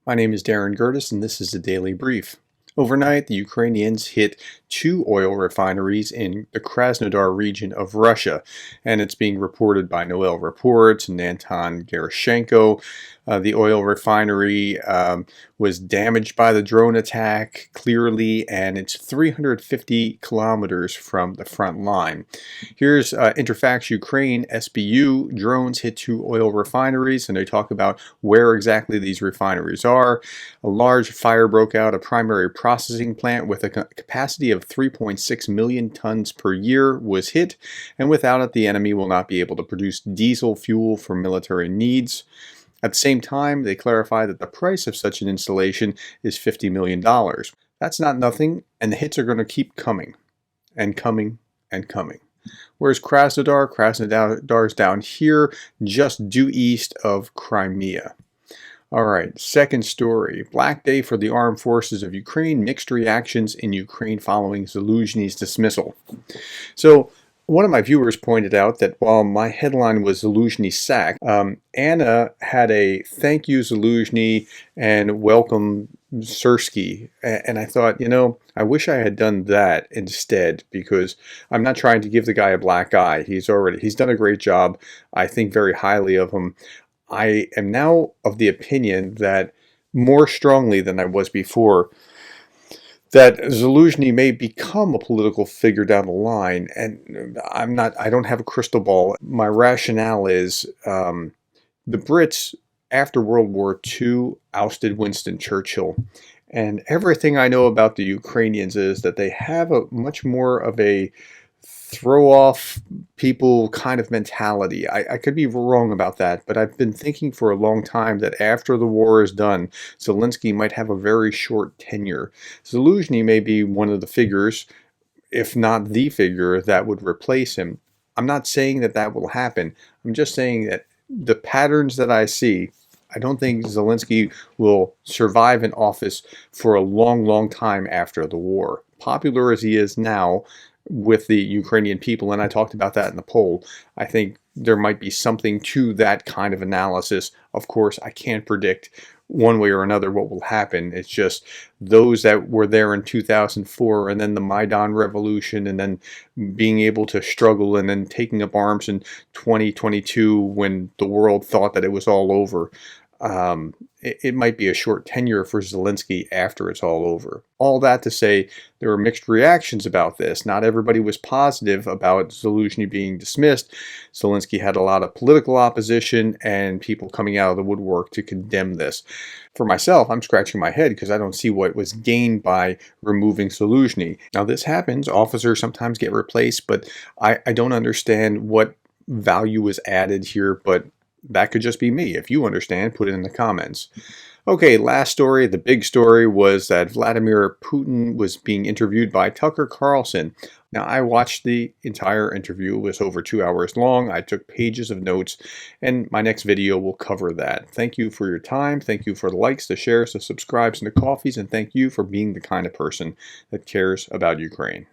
My name is Darren Gerdes, and this is a daily brief. Overnight, the Ukrainians hit two oil refineries in the Krasnodar region of Russia, and it's being reported by Noel Reports and Anton Gerashenko. The oil refinery was damaged by the drone attack, clearly, and it's 350 kilometers from the front line. Here's Interfax Ukraine SBU. Drones hit two oil refineries, and they talk about where exactly these refineries are. A large fire broke out, a primary processing plant with a capacity of 3.6 million tons per year was hit, and without it, the enemy will not be able to produce diesel fuel for military needs. At the same time, they clarify that the price of such an installation is $50 million. That's not nothing, and the hits are going to keep coming and coming and coming. Whereas Krasnodar's down here, just due east of Crimea. All right, second story. Black day for the armed forces of Ukraine. Mixed reactions in Ukraine following Zaluzhny's dismissal. So one of my viewers pointed out that while my headline was Zaluzhny sacked, Anna had a thank you Zaluzhny and welcome Sersky. And I thought, I wish I had done that instead, because I'm not trying to give the guy a black eye. He's done a great job. I think very highly of him. I am now of the opinion that more strongly than I was before, that Zaluzhny may become a political figure down the line, and I don't have a crystal ball. My rationale is the Brits, after World War II, ousted Winston Churchill. And everything I know about the Ukrainians is that they have a much more of a throw off people kind of mentality. I could be wrong about that, but I've been thinking for a long time that after the war is done, Zelensky might have a very short tenure. Zaluzhny may be one of the figures, if not the figure, that would replace him. I'm not saying that that will happen. I'm just saying that the patterns that I see, I don't think Zelensky will survive in office for a long, long time after the war. Popular as he is now with the Ukrainian people, and I talked about that in the poll, I think there might be something to that kind of analysis. Of course, I can't predict one way or another what will happen. It's just those that were there in 2004 and then the Maidan revolution and then being able to struggle and then taking up arms in 2022 when the world thought that it was all over. It might be a short tenure for Zelensky after it's all over. All that to say, there were mixed reactions about this. Not everybody was positive about Zaluzhny being dismissed. Zelensky had a lot of political opposition and people coming out of the woodwork to condemn this. For myself, I'm scratching my head because I don't see what was gained by removing Zaluzhny. Now, this happens. Officers sometimes get replaced, but I don't understand what value was added here, but that could just be me. If you understand, put it in the comments. Okay, last story. The big story was that Vladimir Putin was being interviewed by Tucker Carlson. Now, I watched the entire interview. It was over 2 hours long. I took pages of notes, and my next video will cover that. Thank you for your time. Thank you for the likes, the shares, the subscribes, and the coffees, and thank you for being the kind of person that cares about Ukraine.